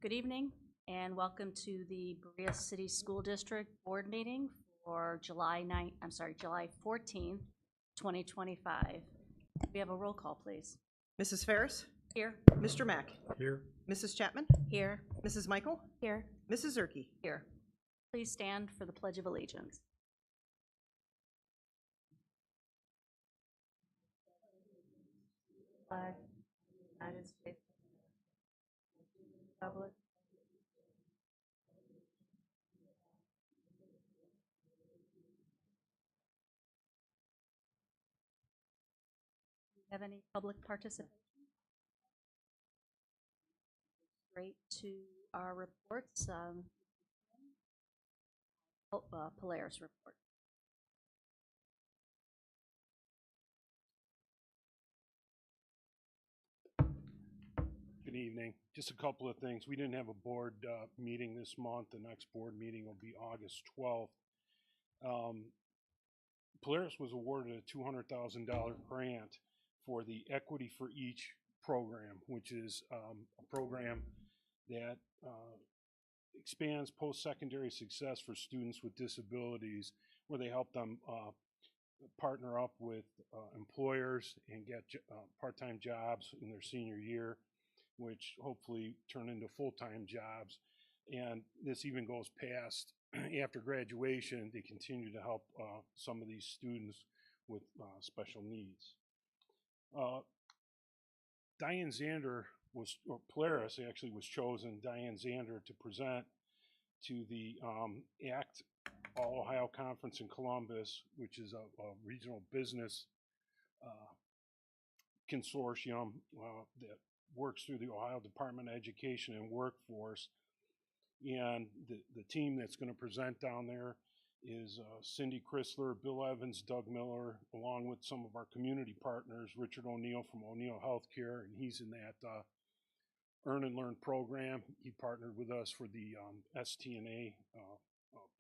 Good evening and welcome to the Berea City School District Board meeting for July 14th, 2025. We have a roll call, please. Mrs. Ferris? Here. Mr. Mack? Here. Mrs. Chapman? Here. Mrs. Michael? Here. Mrs. Zerke? Here. Please stand for the Pledge of Allegiance. Flag, United States Republic. Do you have any public participation? Straight to our reports. Polaris report. Good evening. Just a couple of things. We didn't have a board meeting this month. The next board meeting will be August 12th. Polaris was awarded a $200,000 grant for the Equity for Each program, which is a program that expands post-secondary success for students with disabilities, where they help them partner up with employers and get part-time jobs in their senior year, which hopefully turn into full-time jobs. And this even goes past after graduation. They continue to help some of these students with special needs. Diane Zander or Polaris actually was chosen, Diane Zander, to present to the ACT All Ohio Conference in Columbus, which is a regional business consortium that works through the Ohio Department of Education and Workforce. And the team that's going to present down there is Cindy Chrysler, Bill Evans, Doug Miller, along with some of our community partners, Richard O'Neill from O'Neill Healthcare, and he's in that Earn and Learn program. He partnered with us for the STNA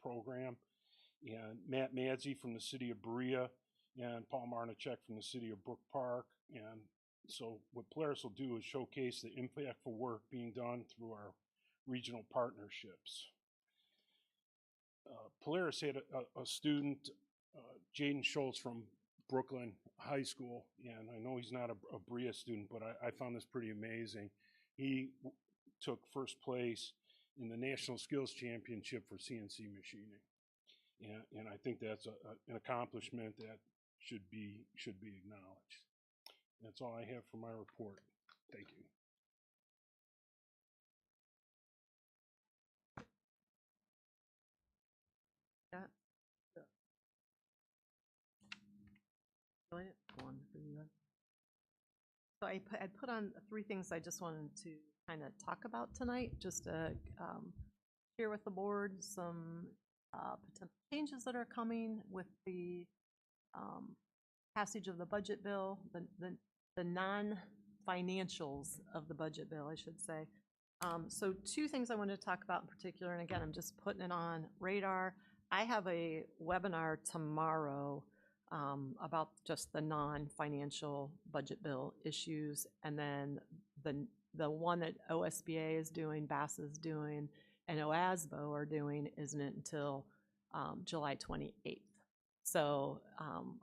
program. And Matt Madzey from the city of Berea and Paul Marnichek from the city of Brook Park. And so what Polaris will do is showcase the impactful work being done through our regional partnerships. Polaris had a student, Jaden Schultz from Brooklyn High School, and I know he's not a Berea student, but I found this pretty amazing. He took first place in the National Skills Championship for CNC machining, and I think that's an accomplishment that should be acknowledged. That's all I have for my report. Thank you. So I put on three things I just wanted to kind of talk about tonight, just to share with the board some potential changes that are coming with the passage of the budget bill, the non-financials of the budget bill, I should say. So two things I wanted to talk about in particular, and again, I'm just putting it on radar. I have a webinar tomorrow about just the non-financial budget bill issues, and then the one that OSBA is doing, BASS is doing, and OASBO are doing isn't until July 28th. So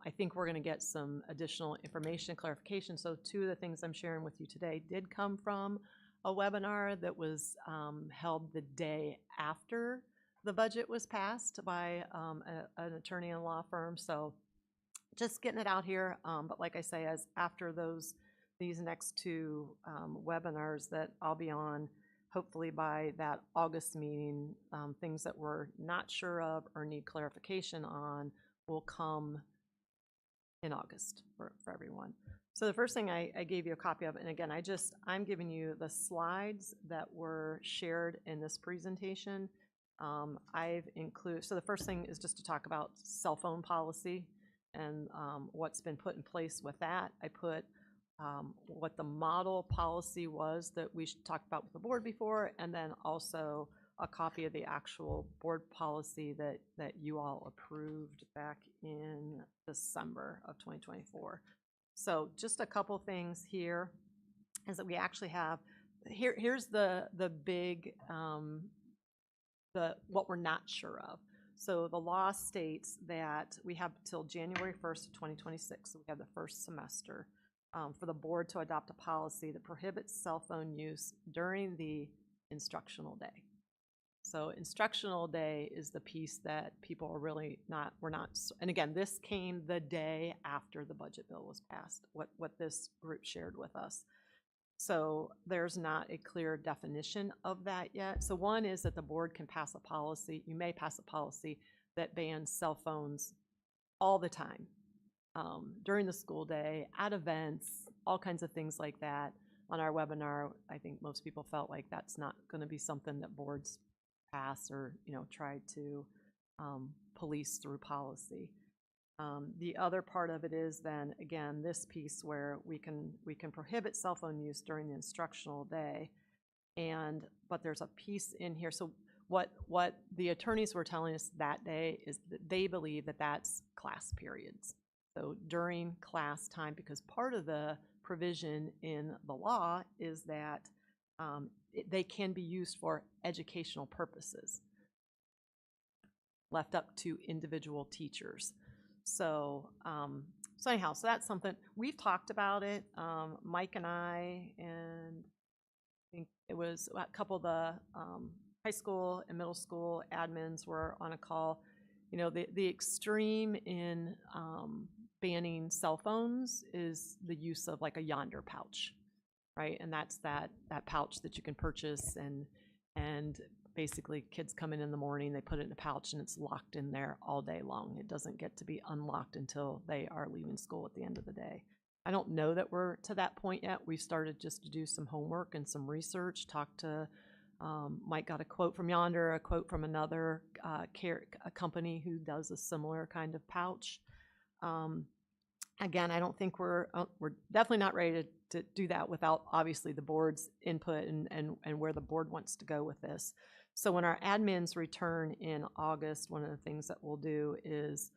I think we're going to get some additional information and clarification. So two of the things I'm sharing with you today did come from a webinar that was held the day after the budget was passed by an attorney and law firm. So just getting it out here, but like I say, as after these next two webinars that I'll be on, hopefully by that August meeting, things that we're not sure of or need clarification on will come in August for everyone. So the first thing I gave you a copy of, and again, I'm giving you the slides that were shared in this presentation. I've included, so the first thing is just to talk about cell phone policy and what's been put in place with that. I put what the model policy was that we talked about with the board before, and then also a copy of the actual board policy that you all approved back in December of 2024. So just a couple things here is that we actually have here's the big, what we're not sure of. So the law states that we have till January 1st of 2026, so we have the first semester, for the board to adopt a policy that prohibits cell phone use during the instructional day. So instructional day is the piece that people are really we're not, and again, this came the day after the budget bill was passed, what this group shared with us. So there's not a clear definition of that yet. So one is that the board can pass a policy, you may pass a policy that bans cell phones all the time, during the school day, at events, all kinds of things like that. On our webinar, I think most people felt like that's not going to be something that boards pass or, try to police through policy. The other part of it is then, again, this piece where we can prohibit cell phone use during the instructional day, but there's a piece in here. So what the attorneys were telling us that day is that they believe that that's class periods. So during class time, because part of the provision in the law is that they can be used for educational purposes, left up to individual teachers. So anyhow, so that's something we've talked about it. Mike and I, and I think it was a couple of the high school and middle school admins were on a call. The extreme in banning cell phones is the use of like a Yonder pouch, right? And that's that pouch that you can purchase, and basically kids come in the morning, they put it in a pouch, and it's locked in there all day long. It doesn't get to be unlocked until they are leaving school at the end of the day. I don't know that we're to that point yet. We've started just to do some homework and some research, talk to Mike got a quote from Yonder, a quote from another a company who does a similar kind of pouch. Again, I don't think we're definitely not ready to do that without obviously the board's input and where the board wants to go with this. So when our admins return in August, one of the things that we'll do is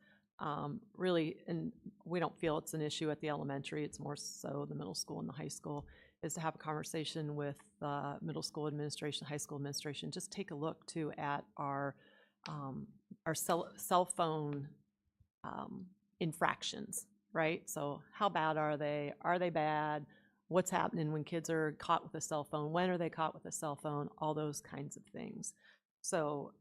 really, and we don't feel it's an issue at the elementary, it's more so the middle school and the high school, is to have a conversation with the middle school administration, high school administration, just take a look too at our cell phone infractions, right? So how bad are they? Are they bad? What's happening when kids are caught with a cell phone? When are they caught with a cell phone? All those kinds of things. So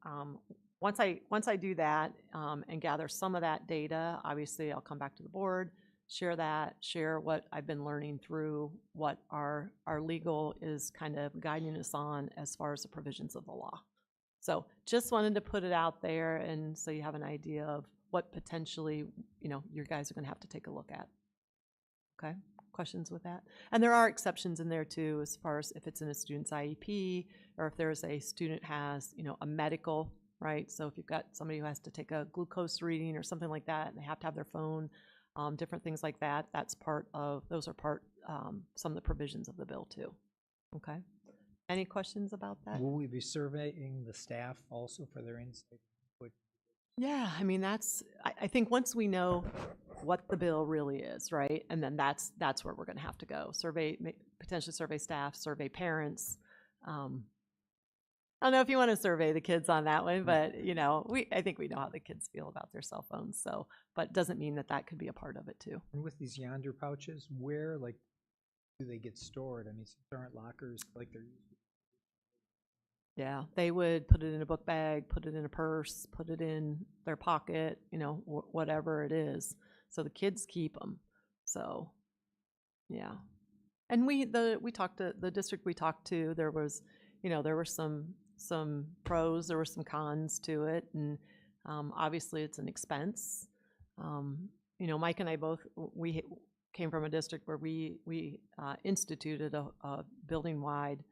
once I do that and gather some of that data, obviously I'll come back to the board, share what I've been learning through what our legal is kind of guiding us on as far as the provisions of the law. So just wanted to put it out there, and so you have an idea of what potentially, your guys are going to have to take a look at. Okay, questions with that? And there are exceptions in there too, as far as if it's in a student's IEP, or if there's a student has, a medical, right? So if you've got somebody who has to take a glucose reading or something like that, and they have to have their phone, different things like that, those are some of the provisions of the bill too. Okay. Any questions about that? Will we be surveying the staff also for their insight? Yeah, I mean, I think once we know what the bill really is, right? And then that's where we're going to have to go. Potentially survey staff, survey parents. I don't know if you want to survey the kids on that one, but I think we know how the kids feel about their cell phones. So, but it doesn't mean that could be a part of it too. And with these Yonder pouches, where do they get stored? I mean, since there aren't lockers like they're used to. Yeah, they would put it in a book bag, put it in a purse, put it in their pocket, whatever it is. So the kids keep them. So, yeah. And we talked to the district we talked to, there was, there were some pros, there were some cons to it. And obviously it's an expense. Mike and I we came from a district where we instituted a building-wide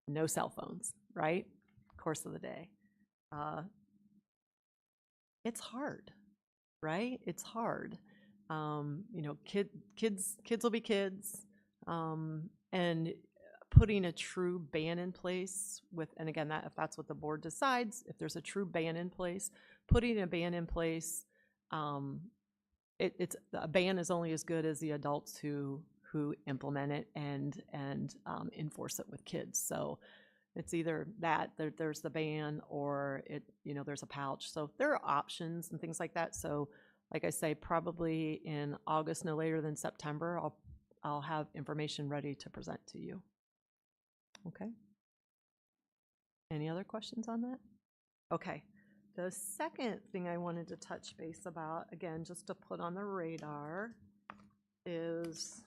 no cell phones, right? Course of the day. It's hard, right? It's hard. Kids will be kids. And putting a true ban in place and again, if that's what the board decides, if there's a true ban in place, putting a ban in place, a ban is only as good as the adults who who implement it and enforce it with kids. So it's either that there's the ban, or there's a pouch. So there are options and things like that. So like I say, probably in August, no later than September, I'll have information ready to present to you. Okay. Any other questions on that? Okay. The second thing I wanted to touch base about, again, just to put on the radar, is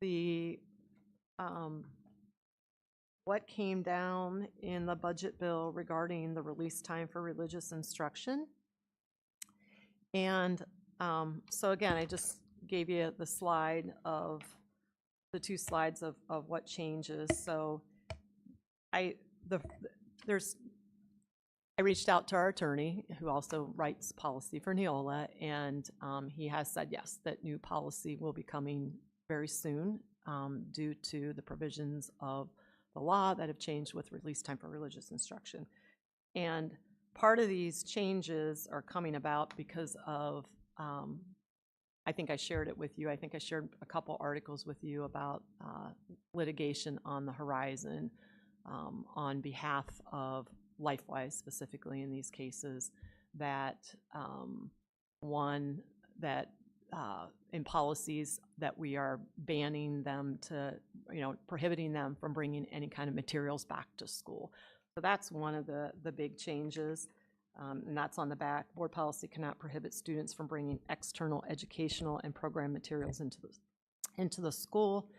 the what came down in the budget bill regarding the release time for religious instruction. And so again, I just gave you the slide of the two slides of what changes. So I reached out to our attorney, who also writes policy for Neola, and he has said yes, that new policy will be coming very soon due to the provisions of the law that have changed with release time for religious instruction. And part of these changes are coming about because of, I think I shared it with you, I think I shared a couple articles with you about litigation on the horizon on behalf of LifeWise, specifically in these cases, that in policies that we are banning them to, prohibiting them from bringing any kind of materials back to school. So that's one of the big changes, and that's on the back. Board policy cannot prohibit students from bringing external educational and program materials into the school.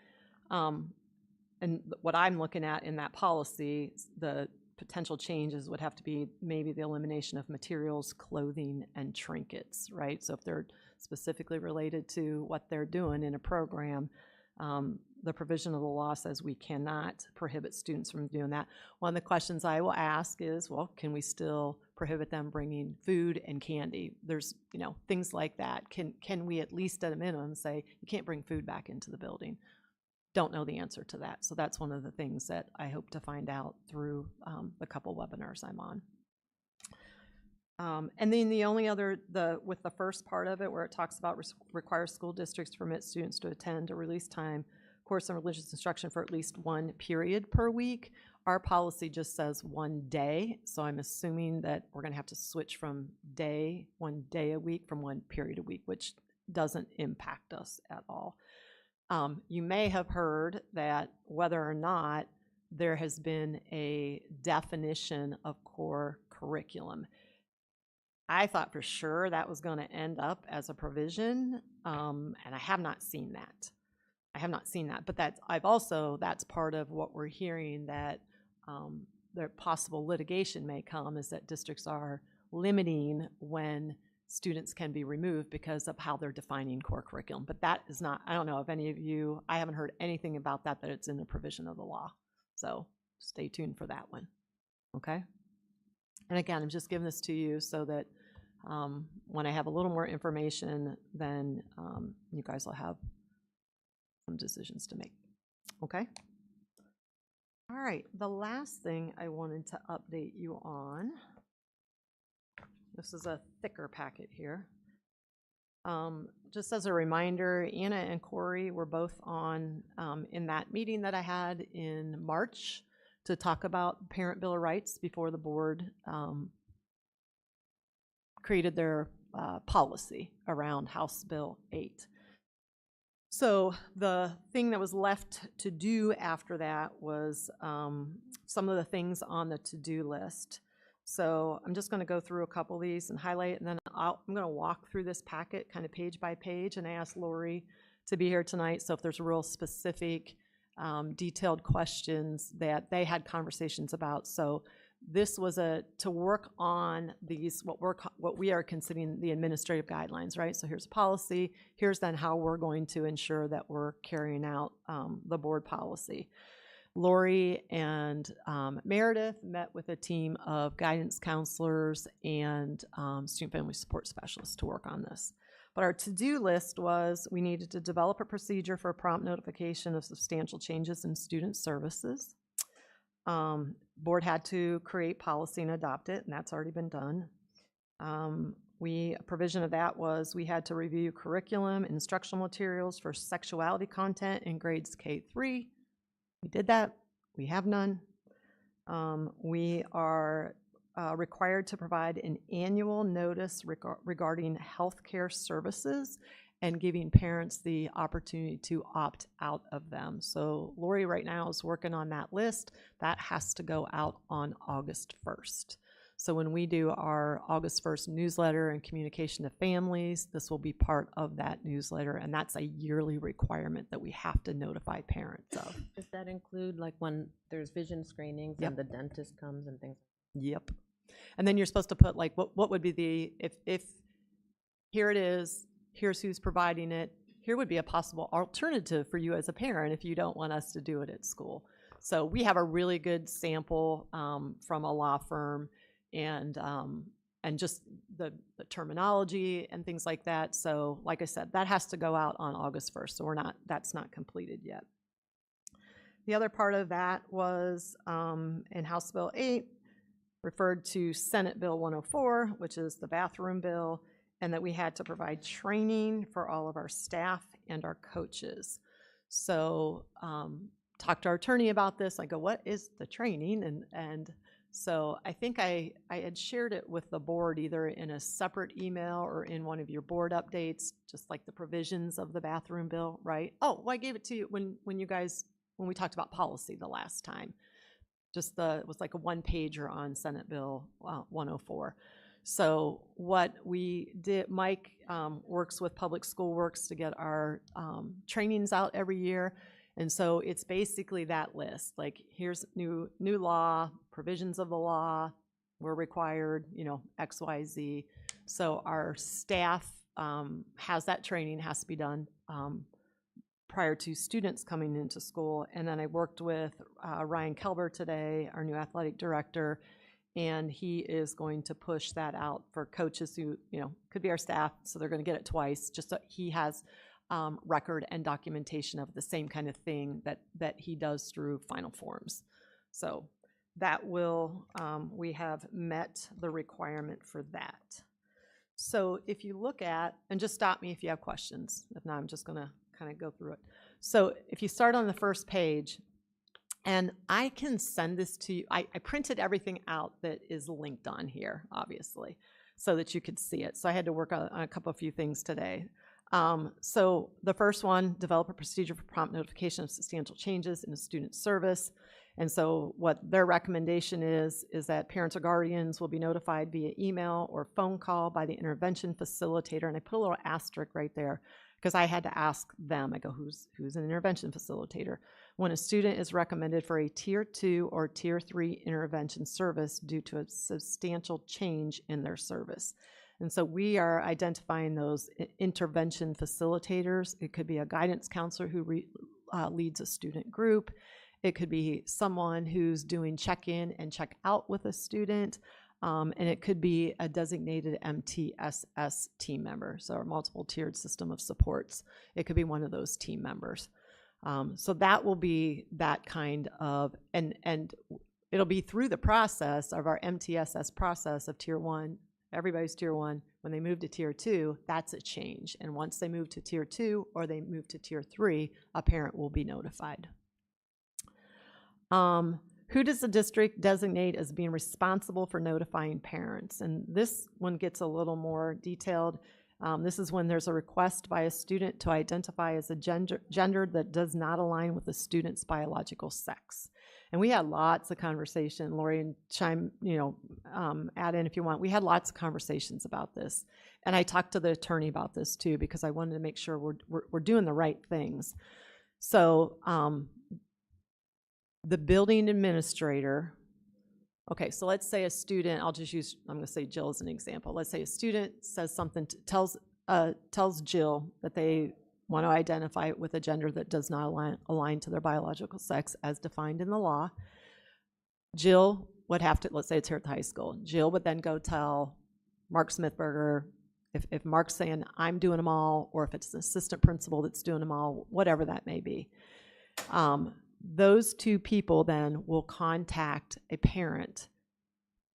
And what I'm looking at in that policy, the potential changes would have to be maybe the elimination of materials, clothing, and trinkets, right? So if they're specifically related to what they're doing in a program, the provision of the law says we cannot prohibit students from doing that. One of the questions I will ask is, well, can we still prohibit them bringing food and candy? There's, things like that. Can we at least at a minimum say you can't bring food back into the building? Don't know the answer to that. So that's one of the things that I hope to find out through the couple webinars I'm on. And then the only other, with the first part of it, where it talks about requires school districts to permit students to attend a release time course on religious instruction for at least one period per week. Our policy just says 1 day. So I'm assuming that we're going to have to switch from 1 day a week from 1 period a week, which doesn't impact us at all. You may have heard that whether or not there has been a definition of core curriculum. I thought for sure that was going to end up as a provision, and I have not seen that. But that's part of what we're hearing, that the possible litigation may come, is that districts are limiting when students can be removed because of how they're defining core curriculum. But that is not, I don't know if any of you, I haven't heard anything about that it's in the provision of the law. So stay tuned for that one, okay? And again, I'm just giving this to you so that when I have a little more information, then you guys will have some decisions to make, okay? All right, the last thing I wanted to update you on, this is a thicker packet here. Just as a reminder, Anna and Corey were both on in that meeting that I had in March to talk about Parent Bill of Rights before the board created their policy around House Bill 8. So the thing that was left to do after that was some of the things on the to-do list. So I'm just going to go through a couple of these and highlight, and then I'm going to walk through this packet kind of page by page, and I asked Lori to be here tonight, so if there's real specific, detailed questions that they had conversations about. So this was to work on these, what we are considering the administrative guidelines, right? So here's policy, here's then how we're going to ensure that we're carrying out the board policy. Lori and Meredith met with a team of guidance counselors and student family support specialists to work on this. But our to-do list was we needed to develop a procedure for prompt notification of substantial changes in student services. Board had to create policy and adopt it, and that's already been done. A provision of that was we had to review curriculum, instructional materials for sexuality content in grades K-3. We did that. We have none. We are required to provide an annual notice regarding healthcare services and giving parents the opportunity to opt out of them. So Lori right now is working on that list. That has to go out on August 1st. So when we do our August 1st newsletter and communication to families, this will be part of that newsletter, and that's a yearly requirement that we have to notify parents of. Does that include like when there's vision screenings Yep. and the dentist comes and things? Yep. And then you're supposed to put like, what would be the, if here it is, here's who's providing it, here would be a possible alternative for you as a parent if you don't want us to do it at school. So we have a really good sample from a law firm, and just the terminology and things like that. So like I said, that has to go out on August 1st. So that's not completed yet. The other part of that was in House Bill 8, referred to Senate Bill 104, which is the bathroom bill, and that we had to provide training for all of our staff and our coaches. So talked to our attorney about this. I go, what is the training? And so I think I had shared it with the board either in a separate email or in one of your board updates, just like the provisions of the bathroom bill, right? Oh, well, I gave it to you when we talked about policy the last time. It was like a one-pager on Senate Bill 104. So what we did, Mike works with Public School Works to get our trainings out every year. And so it's basically that list, like here's new law, provisions of the law, we're required, X, Y, Z. So our staff has that training, has to be done prior to students coming into school. And then I worked with Ryan Kelber today, our new athletic director, and he is going to push that out for coaches who, could be our staff, so they're going to get it twice, just so he has record and documentation of the same kind of thing that he does through Final Forms. So that will, we have met the requirement for that. So if you look at, and just stop me if you have questions. If not, I'm just going to kind of go through it. So if you start on the first page, and I can send this to you. I printed everything out that is linked on here, obviously, so that you could see it. So I had to work on a few things today. So the first one, develop a procedure for prompt notification of substantial changes in a student's service. And so what their recommendation is that parents or guardians will be notified via email or phone call by the intervention facilitator. And I put a little asterisk right there because I had to ask them. I go, who's an intervention facilitator? When a student is recommended for a Tier 2 or Tier 3 intervention service due to a substantial change in their service. And so we are identifying those intervention facilitators. It could be a guidance counselor who leads a student group. It could be someone who's doing check-in and check-out with a student. And it could be a designated MTSS team member, so our multiple tiered system of supports. It could be one of those team members. So that will be that kind of, and it'll be through the process of our MTSS process of Tier 1. Everybody's Tier 1. When they move to Tier 2, that's a change. And once they move to Tier 2 or they move to Tier 3, a parent will be notified. Who does the district designate as being responsible for notifying parents? And this one gets a little more detailed. This is when there's a request by a student to identify as a gender that does not align with the student's biological sex. And we had lots of conversation. Lori, and add in if you want. We had lots of conversations about this. And I talked to the attorney about this too, because I wanted to make sure we're doing the right things. So the building administrator, okay, so let's say a student, I'm going to say Jill as an example. Let's say a student says something, tells Jill that they want to identify with a gender that does not align to their biological sex as defined in the law. Jill would have to, let's say it's here at the high school, Jill would then go tell Mark Smithberger, if Mark's saying I'm doing them all, or if it's an assistant principal that's doing them all, whatever that may be. Those two people then will contact a parent,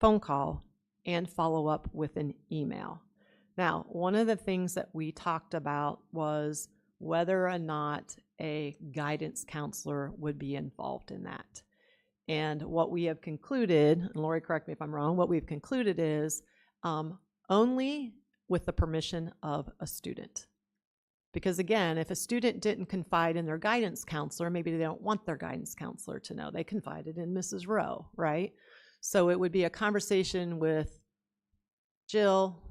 phone call, and follow up with an email. Now, one of the things that we talked about was whether or not a guidance counselor would be involved in that. And what we have concluded, and Lori, correct me if I'm wrong, what we've concluded is only with the permission of a student. Because again, if a student didn't confide in their guidance counselor, maybe they don't want their guidance counselor to know. They confided in Mrs. Rowe, right? So it would be a conversation with Jill,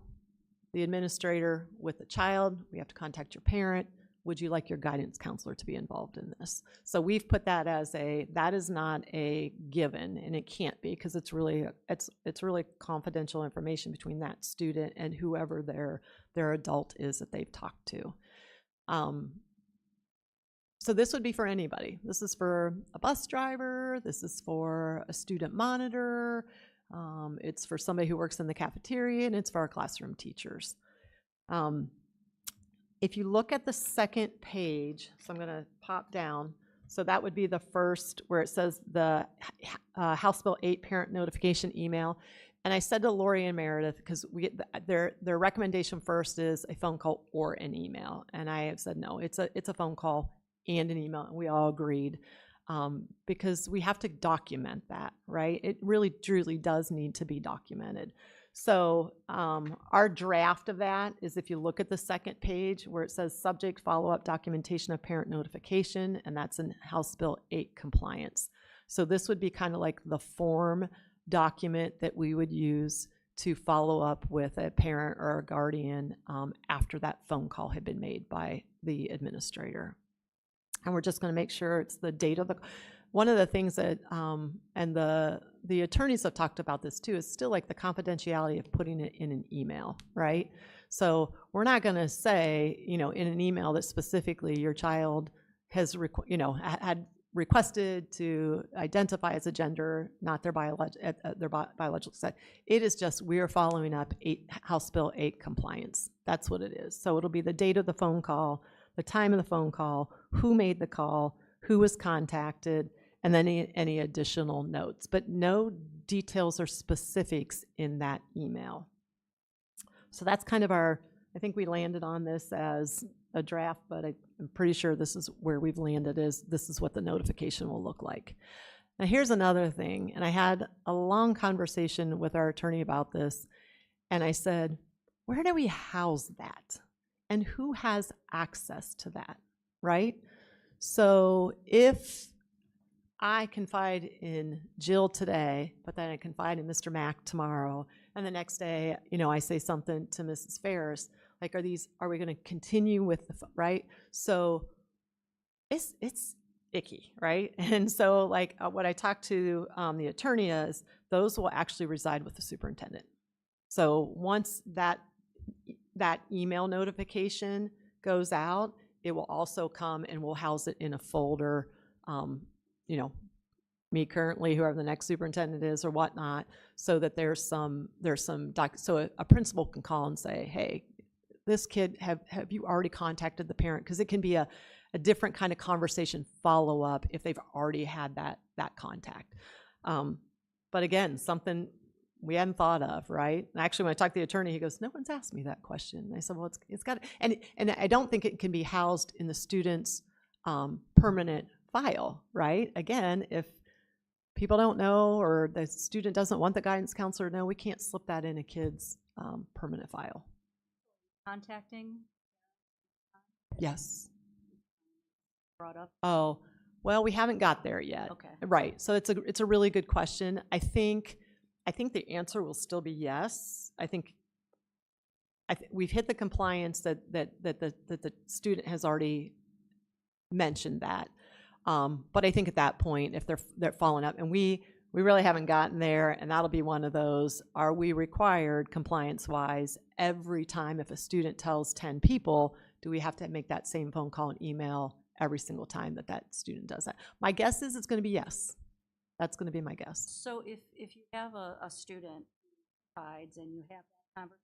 the administrator, with the child. We have to contact your parent. Would you like your guidance counselor to be involved in this? So we've put that as that is not a given, and it can't be, because it's really confidential information between that student and whoever their adult is that they've talked to. So this would be for anybody. This is for a bus driver. This is for a student monitor. It's for somebody who works in the cafeteria, and it's for our classroom teachers. If you look at the second page, so I'm going to pop down. So that would be the first where it says the House Bill 8 parent notification email. And I said to Lori and Meredith, because their recommendation first is a phone call or an email. And I have said, no, it's a phone call and an email. And we all agreed, because we have to document that, right? It really, truly does need to be documented. So our draft of that is, if you look at the second page where it says subject follow-up documentation of parent notification, and that's in House Bill 8 compliance. So this would be kind of like the form document that we would use to follow up with a parent or a guardian after that phone call had been made by the administrator. And we're just going to make sure it's the date of the. One of the things that, and the attorneys have talked about this too, is still like the confidentiality of putting it in an email, right? So we're not going to say, in an email that specifically your child has, had requested to identify as a gender, not their biological sex. It is just, we are following up House Bill 8 compliance. That's what it is. So it'll be the date of the phone call, the time of the phone call, who made the call, who was contacted, and then any additional notes, but no details or specifics in that email. So that's kind of I think we landed on this as a draft, but I'm pretty sure this is where we've landed, this is what the notification will look like. Now here's another thing, and I had a long conversation with our attorney about this, and I said, where do we house that? And who has access to that, right? So if I confide in Jill today, but then I confide in Mr. Mack tomorrow, and the next day, I say something to Mrs. Ferris, like, are we going to continue with right? So it's icky, right? And so what I talked to the attorney is, those will actually reside with the superintendent. So once that email notification goes out, it will also come and we'll house it in a folder, me currently, whoever the next superintendent is or whatnot, so that there's some so a principal can call and say, hey, this kid, have you already contacted the parent? Because it can be a different kind of conversation follow-up if they've already had that contact. But again, something we hadn't thought of, right? And actually, when I talked to the attorney, he goes, no one's asked me that question. And I said, well, it's got to, and I don't think it can be housed in the student's permanent file, right? Again, if people don't know or the student doesn't want the guidance counselor to know, we can't slip that in a kid's permanent file. Contacting? Yes. Brought up? Oh, well, we haven't got there yet. Okay. Right. So it's a really good question. I think the answer will still be yes. I think we've hit the compliance that the student has already mentioned that. But I think at that point, if they're following up, and we really haven't gotten there, and that'll be one of those, are we required compliance-wise every time if a student tells 10 people, do we have to make that same phone call and email every single time that student does that? My guess is it's going to be yes. That's going to be my guess. So if you have a student who decides and you have that conversation,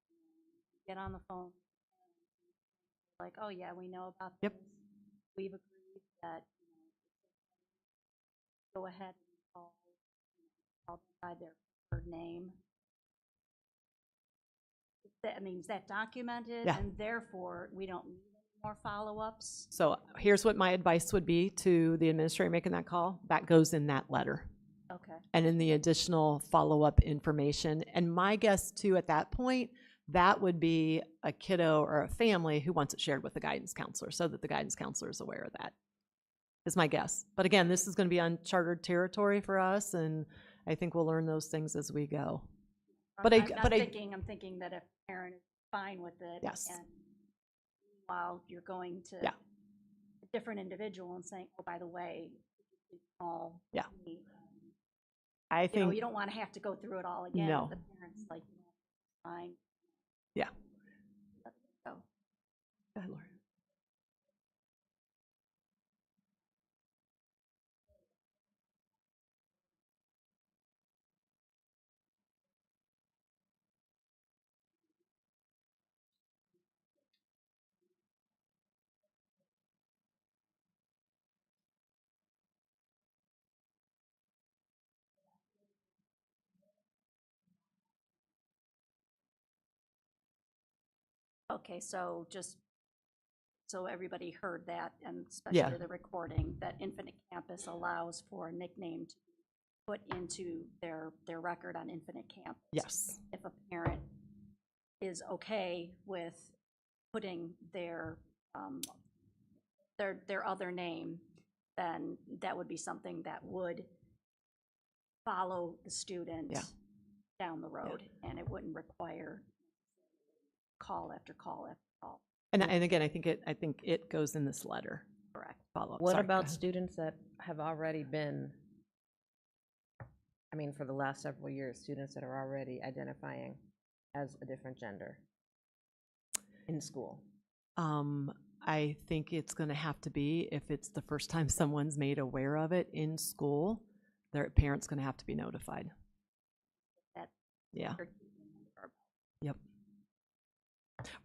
you get on the phone, like, oh yeah, we know about Yep. this. We've agreed that go ahead and call them by their preferred name. that, I mean, is that documented? Yeah. And therefore, we don't need more follow-ups? So here's what my advice would be to the administrator making that call. That goes in that letter Okay, and in the additional follow-up information. And my guess too, at that point, that would be a kiddo or a family who wants it shared with the guidance counselor so that the guidance counselor is aware of that, is my guess. But again, this is going to be uncharted territory for us, and I think we'll learn those things as we go. But I'm thinking that if a parent is fine with it. Yes. And while you're going to Yeah. a different individual and saying, oh, by the way, you all. Yeah. me," I You know, think, you don't want to have to go through it all again. No. The parents like, you know, fine. yeah. Let it go. Go ahead, Lori. Okay, so just so everybody heard that, and Yeah. especially the recording, that Infinite Campus allows for a nickname to be put into their record on Infinite Campus. Yes. If a parent is okay with putting their other name, then that would be something that would follow the student Yeah. down the road, and it wouldn't require call after call after call. And again, I think it goes in this letter. Correct. Follow-up. What Sorry, go about ahead. students that have already been, I mean, for the last several years, students that are already identifying as a different gender in school? I think it's going to have to be, if it's the first time someone's made aware of it in school, their parent's going to have to be notified. That- Yeah. Yep.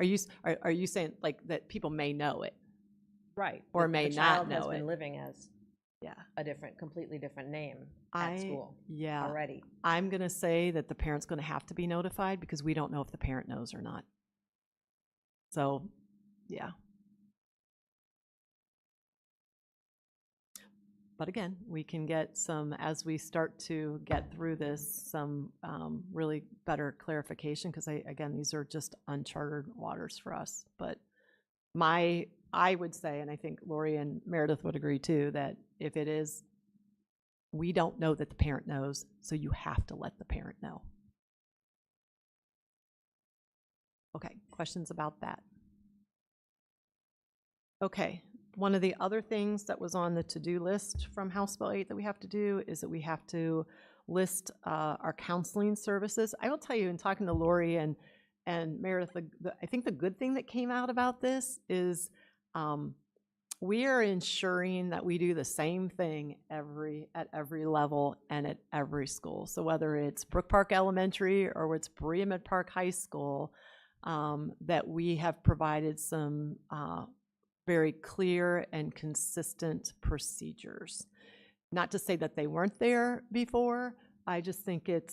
Are you saying like that people may know it? Right. Or the may not child know has been it. living as Yeah. a completely different name at school Yeah. already. I'm going to say that the parent's going to have to be notified because we don't know if the parent knows or not. So, yeah. But again, we can get some, as we start to get through this, some really better clarification, because again, these are just uncharted waters for us. But I would say, and I think Lori and Meredith would agree too, that if it is, we don't know that the parent knows, so you have to let the parent know. Okay, questions about that? Okay, one of the other things that was on the to-do list from House Bill 8 that we have to do is that we have to list our counseling services. I will tell you, in talking to Lori and Meredith, I think the good thing that came out about this is we are ensuring that we do the same thing at every level and at every school. So whether it's Brook Park Elementary or it's Berea Mid Park High School, that we have provided some very clear and consistent procedures. Not to say that they weren't there before, I just think it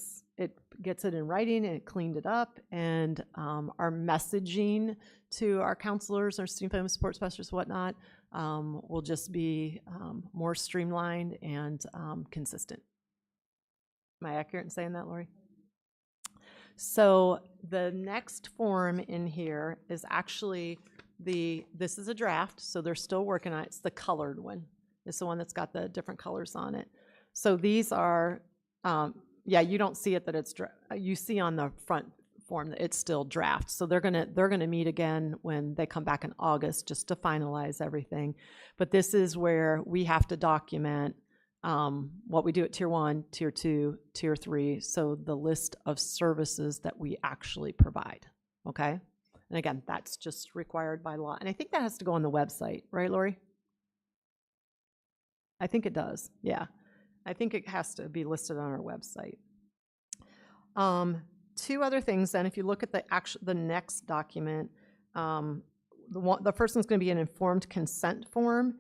gets it in writing and it cleaned it up, and our messaging to our counselors, our student family support specialists, whatnot, will just be more streamlined and consistent. Am I accurate in saying that, Lori? So the next form in here is actually this is a draft, so they're still working on it. It's the colored one. It's the one that's got the different colors on it. So these are, yeah, you don't see it that it's, you see on the front form that it's still draft. So they're gonna meet again when they come back in August just to finalize everything. But this is where we have to document what we do at Tier 1, Tier 2, Tier 3, so the list of services that we actually provide, okay? And again, that's just required by law. And I think that has to go on the website, right, Lori? I think it does, yeah. I think it has to be listed on our website. Two other things then, if you look at the next document, the first one's gonna be an informed consent form.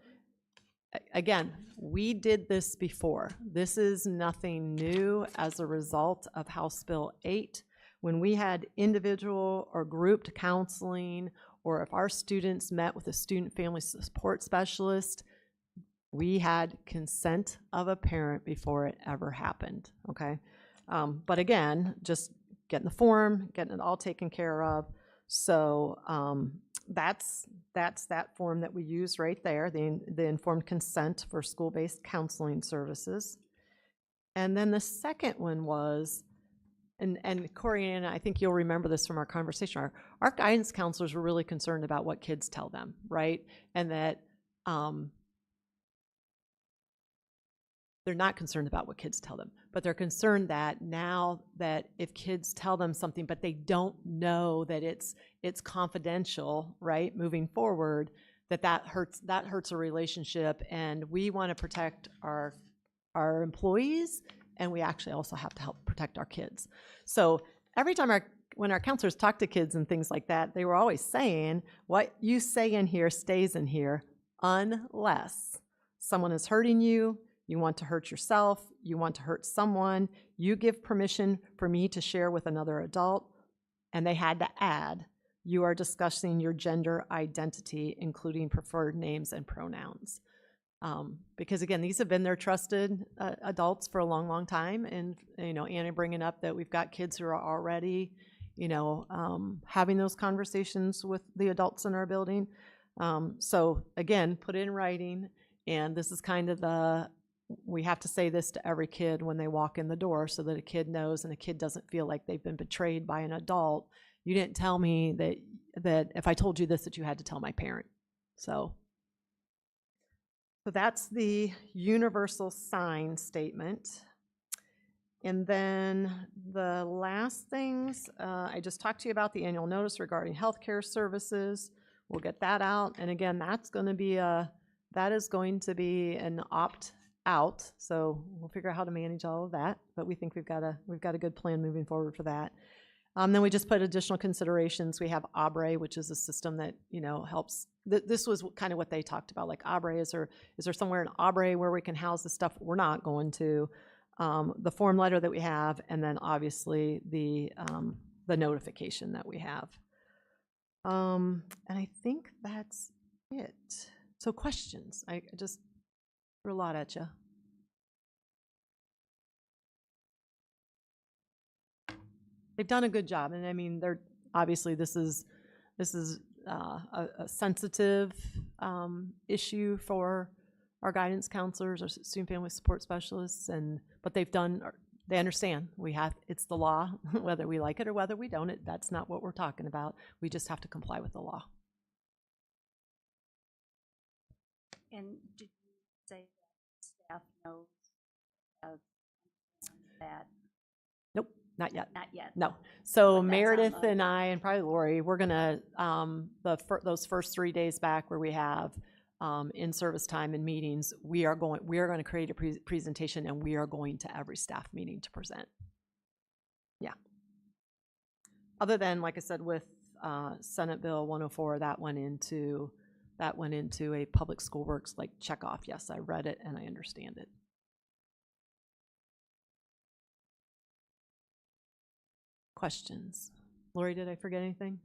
Again, we did this before. This is nothing new as a result of House Bill 8. when we had individual or grouped counseling, or if our students met with a student family support specialist, we had consent of a parent before it ever happened, okay? But again, just getting the form, getting it all taken care of. So that's that form that we use right there, the informed consent for school-based counseling services. And then the second one was, and Corey and I think you'll remember this from our conversation, our guidance counselors were really concerned about what kids tell them, right? And that they're not concerned about what kids tell them, but they're concerned that now that if kids tell them something, but they don't know that it's confidential, right, moving forward, that hurts a relationship, and we want to protect our employees, and we actually also have to help protect our kids. So every time when our counselors talk to kids and things like that, they were always saying, what you say in here stays in here unless someone is hurting you, you want to hurt yourself, you want to hurt someone, you give permission for me to share with another adult, and they had to add, you are discussing your gender identity, including preferred names and pronouns. Because again, these have been their trusted adults for a long, long time. And, Anna bringing up that we've got kids who are already, having those conversations with the adults in our building. So again, put it in writing. And this is kind of we have to say this to every kid when they walk in the door so that a kid knows and a kid doesn't feel like they've been betrayed by an adult. You didn't tell me that if I told you this, that you had to tell my parent. So that's the universal sign statement. And then the last things, I just talked to you about the annual notice regarding healthcare services. We'll get that out. And again, that is going to be an opt-out. So we'll figure out how to manage all of that. But we think we've got a good plan moving forward for that. Then we just put additional considerations. We have ABRE, which is a system that helps. This was kind of what they talked about, like ABRE. Is there somewhere in ABRE where we can house the stuff we're not going to? The form letter that we have, and then obviously the notification that we have. And I think that's it. So questions? I just threw a lot at you. They've done a good job, and I mean, they're obviously this is a sensitive issue for our guidance counselors, our student family support specialists, but they understand it's the law, whether we like it or whether we don't. That's not what we're talking about. We just have to comply with the law. And did you say that staff knows that? Nope. Not yet. Not yet. No. So But that's Meredith on the- and I, and probably Lori, we're gonna those first 3 days back where we have in-service time and meetings, we are going to create a presentation, and we are going to every staff meeting to present. Yeah. Other than, like I said, with Senate Bill 104, that went into a public school works like checkoff. Yes, I read it and I understand it. Questions? Lori, did I forget anything?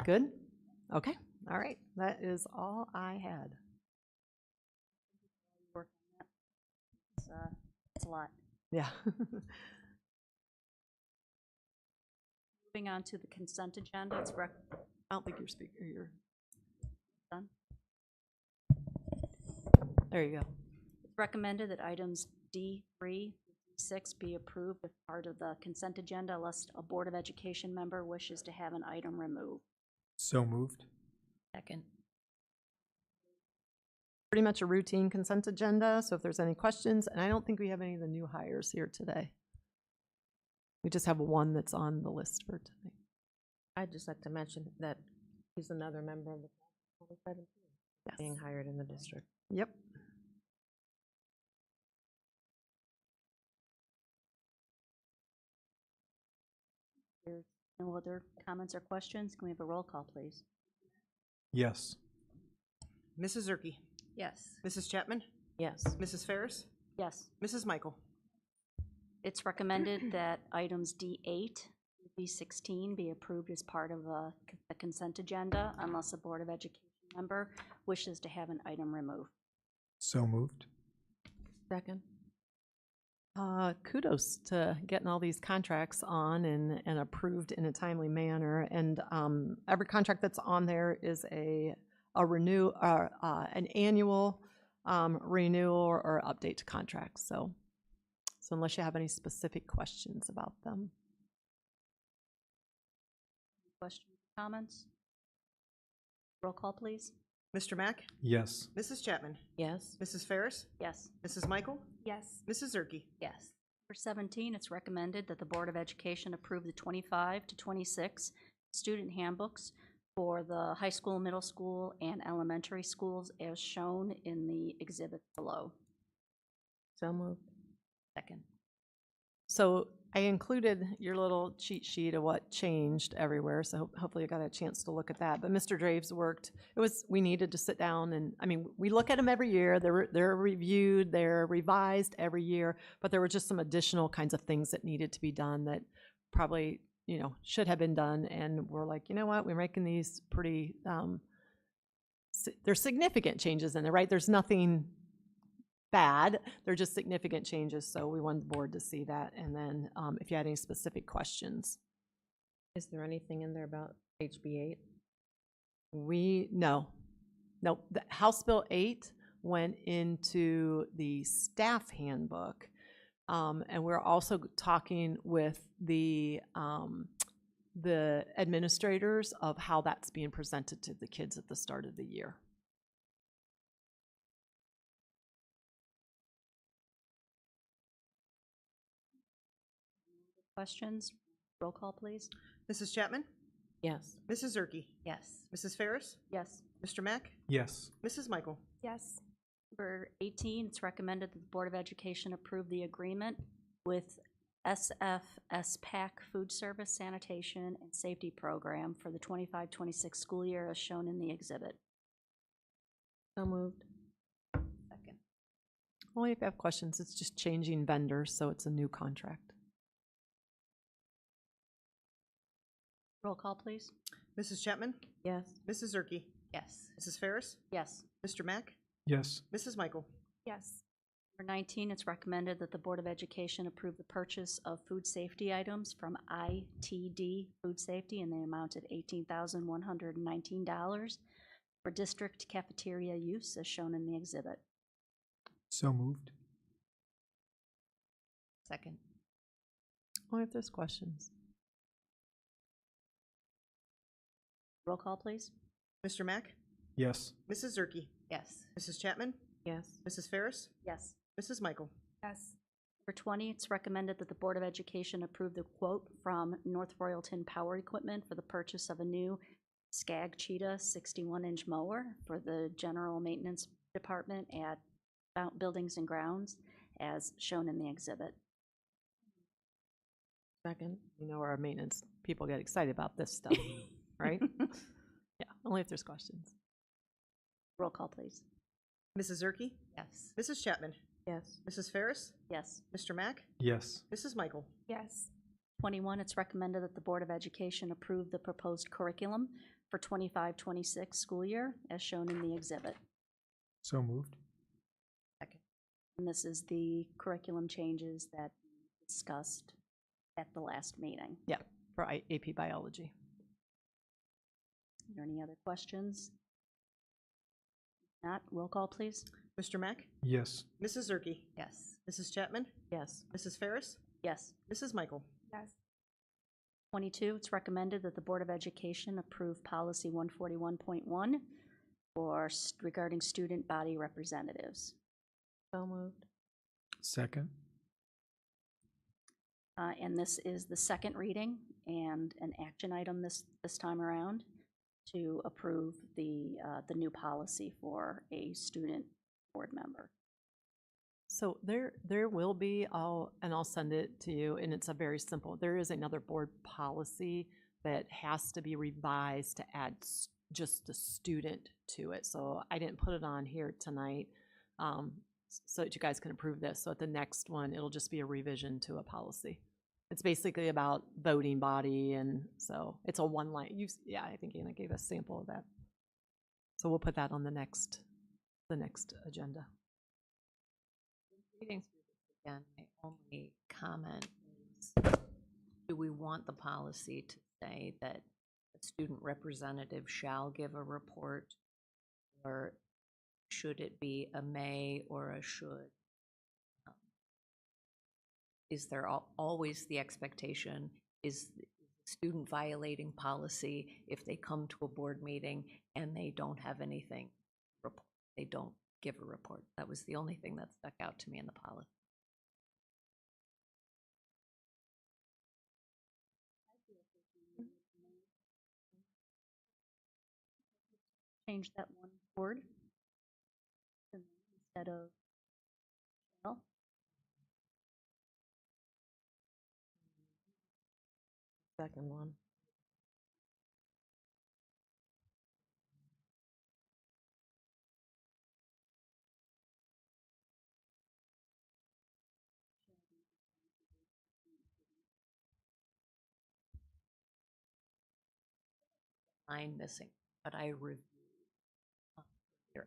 Good? Okay. All right. That is all I had. It's a lot. Yeah. Moving on to the consent agenda, it's I don't think you're done. There you go. It's recommended that items D3 through D6 be approved as part of the consent agenda unless a Board of Education member wishes to have an item removed. So moved. Second. Pretty much a routine consent agenda, so if there's any questions, and I don't think we have any of the new hires here today. We just have one that's on the list for today. I'd just like to mention that he's another member of the class of 2017 being hired in the district. Yep. There's no other comments or questions. Can we have a roll call, please? Yes. Mrs. Zerke, Yes. Mrs. Chapman, Yes. Mrs. Ferris, Yes. Mrs. Michael. It's recommended that items D8, D16 be approved as part of the consent agenda unless a Board of Education member wishes to have an item removed. So moved. Second. Kudos to getting all these contracts on and approved in a timely manner. And every contract that's on there is an annual renewal or update to contracts. So unless you have any specific questions about them. Questions, comments? Roll call, please. Mr. Mack? Yes. Mrs. Chapman? Yes. Mrs. Ferris? Yes. Mrs. Michael? Yes. Mrs. Zerke? Yes. For 17, it's recommended that the Board of Education approve the 25 to 26 student handbooks for the high school, middle school, and elementary schools as shown in the exhibit below. So moved. Second. So I included your little cheat sheet of what changed everywhere, so hopefully you got a chance to look at that. But Mr. Draves worked, we needed to sit down and, I mean, we look at them every year, they're reviewed, they're revised every year, but there were just some additional kinds of things that needed to be done that probably, should have been done, and we're like, you know what, we're making these pretty, there's significant changes in there, right? There's nothing bad. They're just significant changes, so we wanted the board to see that. And then if you had any specific questions. Is there anything in there about HB 8? No. The House Bill 8 went into the staff handbook. And we're also talking with the administrators of how that's being presented to the kids at the start of the year. Questions? Roll call, please. Mrs. Chapman? Yes. Mrs. Zerke? Yes. Mrs. Ferris? Yes. Mr. Mack? Yes. Mrs. Michael? Yes. For 18, it's recommended that the Board of Education approve the agreement with SFSPAC Food Service Sanitation and Safety Program for the 25-26 school year as shown in the exhibit. So moved. Second. Only if you have questions, it's just changing vendors, so it's a new contract. Roll call, please. Mrs. Chapman? Yes. Mrs. Zerke? Yes. Mrs. Ferris? Yes. Mr. Mack? Yes. Mrs. Michael? Yes. For 19, it's recommended that the Board of Education approve the purchase of food safety items from ITD Food Safety in the amount of $18,119 for district cafeteria use as shown in the exhibit. So moved. Second. Only if there's questions. Roll call, please. Mr. Mack? Yes. Mrs. Zerke? Yes. Mrs. Chapman? Yes. Mrs. Ferris? Yes. Mrs. Michael? Yes. For 20, it's recommended that the Board of Education approve the quote from North Royalton Power Equipment for the purchase of a new Skag Cheetah 61-inch mower for the General Maintenance Department at Buildings and Grounds as shown in the exhibit. Second. Our maintenance people get excited about this stuff, right? Yeah, only if there's questions. Roll call, please. Mrs. Zerke? Yes. Mrs. Chapman? Yes. Mrs. Ferris? Yes. Mr. Mack? Yes. Mrs. Michael? Yes. 21, it's recommended that the Board of Education approve the proposed curriculum for 25-26 school year as shown in the exhibit. So moved. Second. And this is the curriculum changes that we discussed at the last meeting. Yeah, for AP Biology. Are there any other questions? If not, roll call, please. Mr. Mack? Yes. Mrs. Zerke? Yes. Mrs. Chapman? Yes. Mrs. Ferris? Yes. Mrs. Michael? Yes. 22, it's recommended that the Board of Education approve policy 141.1 for regarding student body representatives. So moved. Second. And this is the second reading and an action item this time around to approve the new policy for a student board member. So there will be, I'll send it to you, and it's a very simple, there is another board policy that has to be revised to add just the student to it. So I didn't put it on here tonight. so that you guys can approve this. So at the next one, it'll just be a revision to a policy. It's basically about voting body, and so it's a one line. Yeah, I think Anna gave us a sample of that. So we'll put that on the next agenda. Reading through this again, my only comment is, do we want the policy to say that a student representative shall give a report, or should it be a may or a should? Is there always the expectation, is the student violating policy if they come to a board meeting and they don't have anything, they don't give a report? That was the only thing that stuck out to me in the policy. Change that one word instead of shall. Second one. Line missing, but I reviewed. Here.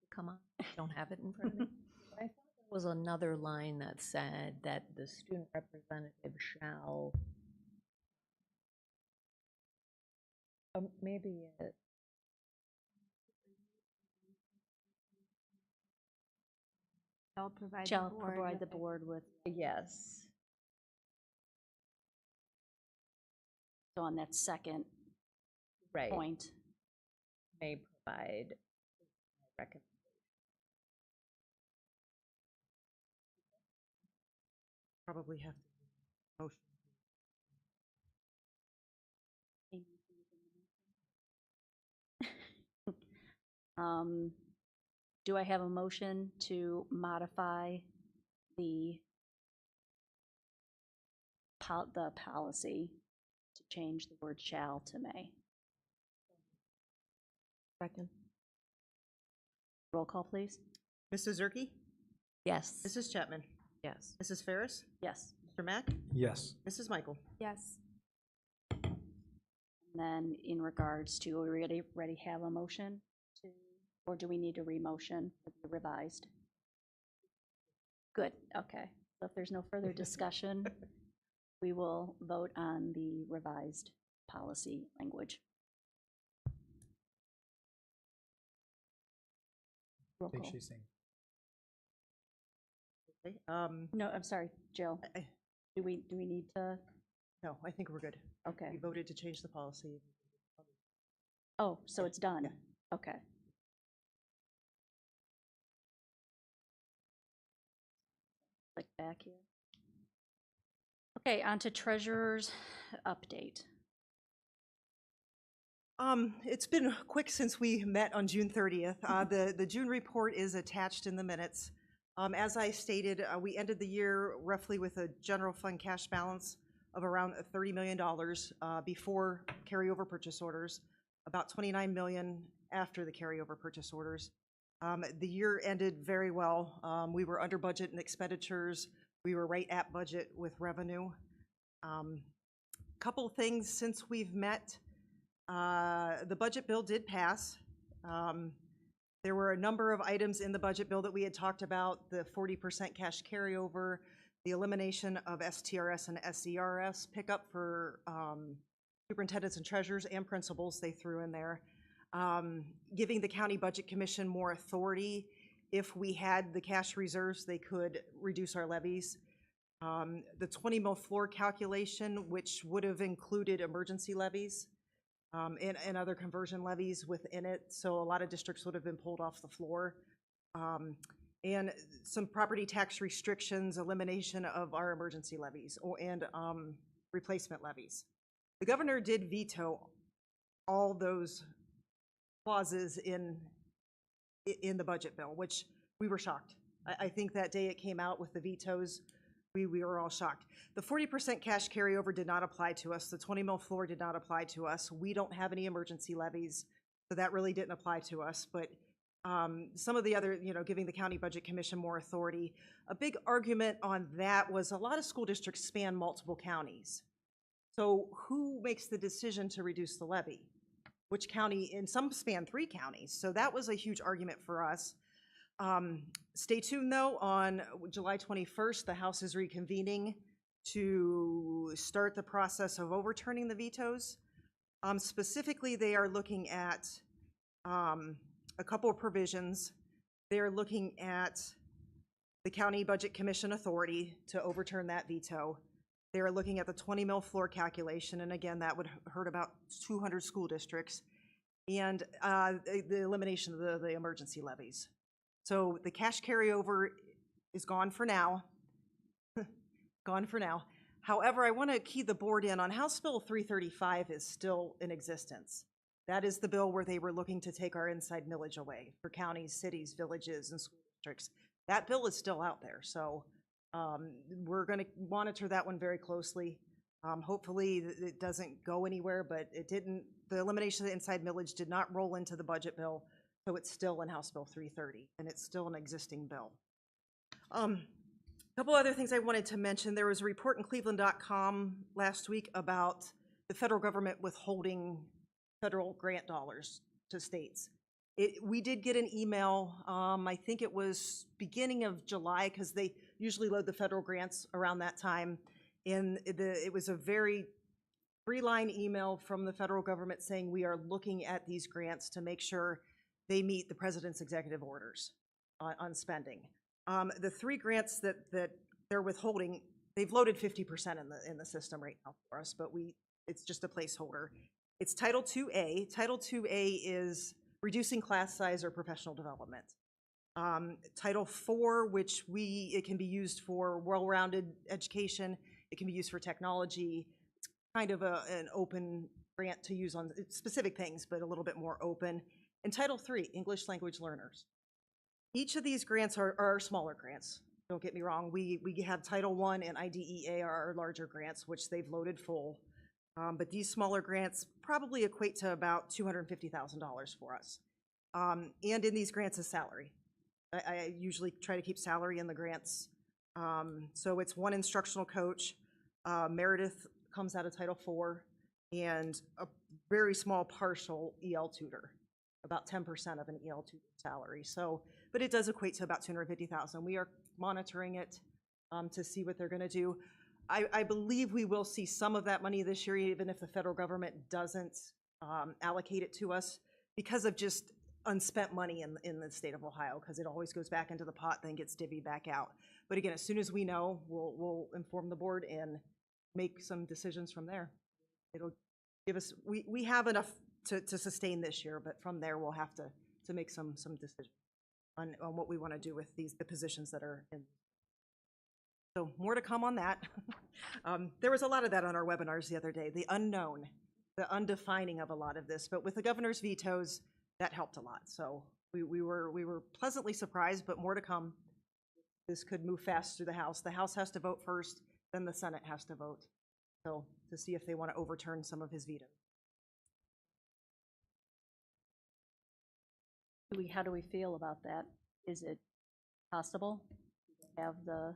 Come on, don't have it in front of me. But I thought there was another line that said that the student representative shall. Maybe it. Shall provide Shall the board provide with the board with, Yes. so on that second Right. point. May provide recommendation. Probably have to motion. Do I have a motion to modify the policy to change the word shall to may? Second. Roll call, please. Mrs. Zerke? Yes. Mrs. Chapman? Yes. Mrs. Ferris? Yes. Mr. Mack? Yes. Mrs. Michael? yes. And then in regards to, are we ready have a motion to, or do we need a re-motion for the revised? Good, okay. So if there's no further discussion, we will vote on the revised policy language. Roll I think call. she's saying, Okay, No, I'm sorry, Jill. I- Do we need to, no, I think we're good. We okay. voted to change the policy. Oh, so it's done? Yeah. Okay. Click back here. Okay, on to treasurer's update. It's been quick since we met on June 30th. The June report is attached in the minutes. As I stated, we ended the year roughly with a general fund cash balance of around $30 million before carryover purchase orders, about $29 million after the carryover purchase orders. The year ended very well. We were under budget in expenditures. We were right at budget with revenue. Couple things since we've met. The budget bill did pass. There were a number of items in the budget bill that we had talked about, the 40% cash carryover, the elimination of STRS and SERS pickup for superintendents and treasurers and principals they threw in there. Giving the County Budget Commission more authority. If we had the cash reserves, they could reduce our levies. The 20 mil floor calculation, which would have included emergency levies and other conversion levies within it. So a lot of districts would have been pulled off the floor. And some property tax restrictions, elimination of our emergency levies and replacement levies. The governor did veto all those clauses in the budget bill, which we were shocked. I think that day it came out with the vetoes, we were all shocked. The 40% cash carryover did not apply to us. The 20 mil floor did not apply to us. We don't have any emergency levies, so that really didn't apply to us. But Some of the other, giving the county budget commission more authority. A big argument on that was a lot of school districts span multiple counties. So who makes the decision to reduce the levy? Which county? And some span 3 counties. So that was a huge argument for us. Stay tuned though, on July 21st, the House is reconvening to start the process of overturning the vetoes. Specifically, they are looking at a couple of provisions. They're looking at the County Budget Commission authority to overturn that veto. They're looking at the 20 mil floor calculation, and again, that would hurt about 200 school districts, and the elimination of the emergency levies. So the cash carryover is gone for now. Gone for now. However, I want to key the board in on House Bill 335 is still in existence. That is the bill where they were looking to take our inside millage away for counties, cities, villages, and school districts. That bill is still out there, so we're going to monitor that one very closely. Hopefully it doesn't go anywhere, but it didn't. The elimination of the inside millage did not roll into the budget bill, so it's still in House Bill 330, and it's still an existing bill. A couple other things I wanted to mention. There was a report in Cleveland.com last week about the federal government withholding federal grant dollars to states. We did get an email, I think it was beginning of July, because they usually load the federal grants around that time. And it was a very 3-line email from the federal government saying we are looking at these grants to make sure they meet the president's executive orders on spending. The 3 grants that they're withholding, they've loaded 50% in the system right now for us, but it's just a placeholder. It's Title IIA. Title IIA is reducing class size or professional development. Title IV, which it can be used for well-rounded education. It can be used for technology. It's kind of an open grant to use on specific things, but a little bit more open. And Title III, English language learners. Each of these grants are smaller grants. Don't get me wrong. We have Title I and IDEA are our larger grants, which they've loaded full. But these smaller grants probably equate to about $250,000 for us. And in these grants is salary. I usually try to keep salary in the grants. So it's 1 instructional coach. Meredith comes out of Title IV, and a very small partial EL tutor, about 10% of an EL tutor salary. So, but it does equate to about $250,000. We are monitoring it to see what they're going to do. I believe we will see some of that money this year, even if the federal government doesn't allocate it to us, because of just unspent money in the state of Ohio, because it always goes back into the pot, then gets divvied back out. But again, as soon as we know, we'll inform the board and make some decisions from there. It'll give us, we have enough to sustain this year, but from there we'll have to make some decisions on what we want to do with the positions that are in. So more to come on that. There was a lot of that on our webinars the other day, the unknown, the undefining of a lot of this, but with the governor's vetoes, that helped a lot. So we were pleasantly surprised, but more to come. This could move fast through the House. The House has to vote first, then the Senate has to vote. So to see if they want to overturn some of his vetoes. How do we feel about that? Is it possible? Have the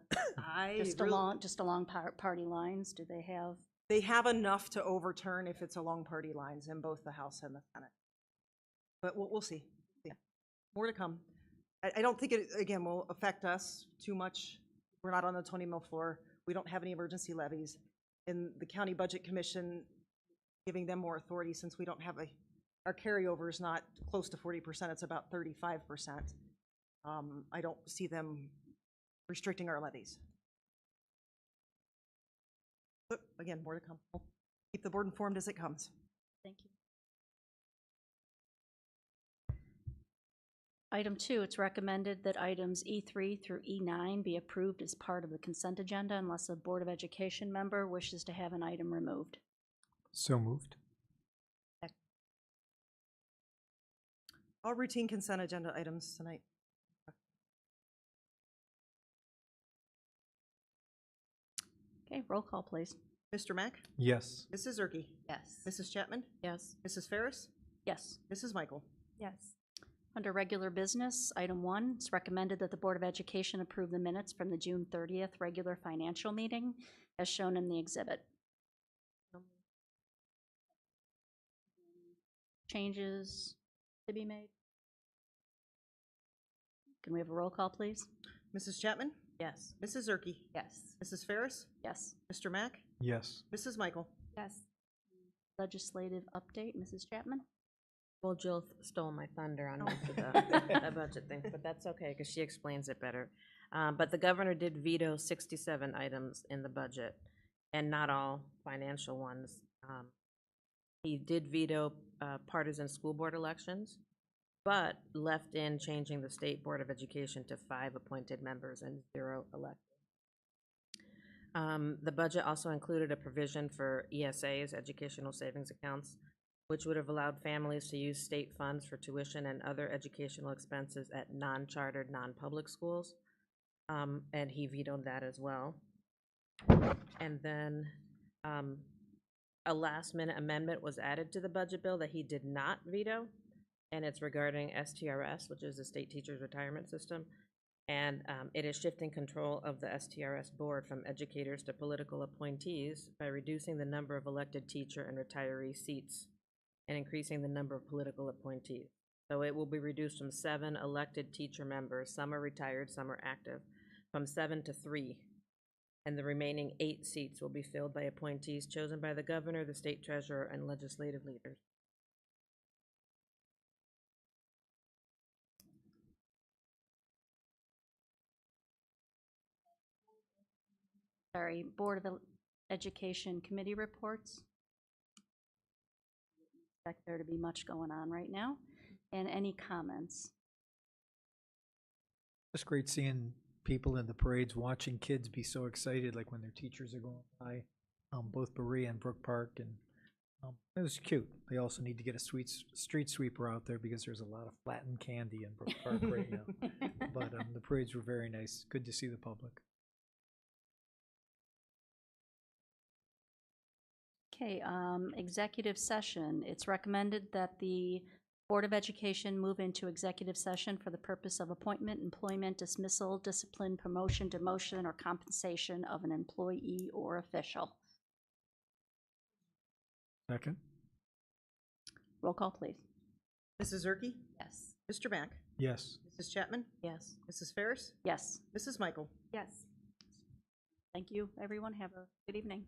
just along party lines? Do they have? They have enough to overturn if it's along party lines in both the House and the Senate. But we'll see. Yeah. More to come. I don't think it, again, will affect us too much. We're not on the 20 mil floor. We don't have any emergency levies. In the County Budget Commission, giving them more authority, since we don't have our carryover is not close to 40%, it's about 35%. I don't see them restricting our levies. But again, more to come. We'll keep the board informed as it comes. Thank you. Item 2, it's recommended that items E3 through E9 be approved as part of the consent agenda unless a Board of Education member wishes to have an item removed. So moved. All routine consent agenda items tonight. Okay, roll call, please. Mr. Mack? Yes. Mrs. Zerke? Yes. Mrs. Chapman? Yes. Mrs. Ferris? Yes. Mrs. Michael? Yes. Under regular business, item 1, it's recommended that the Board of Education approve the minutes from the June 30th regular financial meeting as shown in the exhibit. Changes to be made? Can we have a roll call, please? Mrs. Chapman? Yes. Mrs. Zerke? Yes. Mrs. Ferris? Yes. Mr. Mack? Yes. Mrs. Michael? Yes. Legislative update, Mrs. Chapman? Well, Jill stole my thunder on most of the budget things, but that's okay, because she explains it better. But the governor did veto 67 items in the budget, and not all financial ones. He did veto partisan school board elections, but left in changing the State Board of Education to 5 appointed members and 0 elected. The budget also included a provision for ESAs, educational savings accounts, which would have allowed families to use state funds for tuition and other educational expenses at non-chartered, non-public schools. And he vetoed that as well. And then a last-minute amendment was added to the budget bill that he did not veto, and it's regarding STRS, which is the State Teachers Retirement System. And it is shifting control of the STRS board from educators to political appointees by reducing the number of elected teacher and retiree seats and increasing the number of political appointees. So it will be reduced from 7 elected teacher members, some are retired, some are active, from 7 to 3. And the remaining 8 seats will be filled by appointees chosen by the governor, the state treasurer, and legislative leaders. Sorry, Board of Education committee reports. Expect there to be much going on right now. And any comments? It's great seeing people in the parades, watching kids be so excited, like when their teachers are going by, both Berea and Brook Park, and it was cute. They also need to get a street sweeper out there because there's a lot of flattened candy in Brook Park right now. But the parades were very nice. Good to see the public. Okay, executive session. It's recommended that the Board of Education move into executive session for the purpose of appointment, employment, dismissal, discipline, promotion, demotion, or compensation of an employee or official. Second? Roll call, please. Mrs. Zerke? Yes. Mr. Mack? Yes. Mrs. Chapman? Yes. Mrs. Ferris? Yes. Mrs. Michael? Yes. Thank you, everyone. Have a good evening.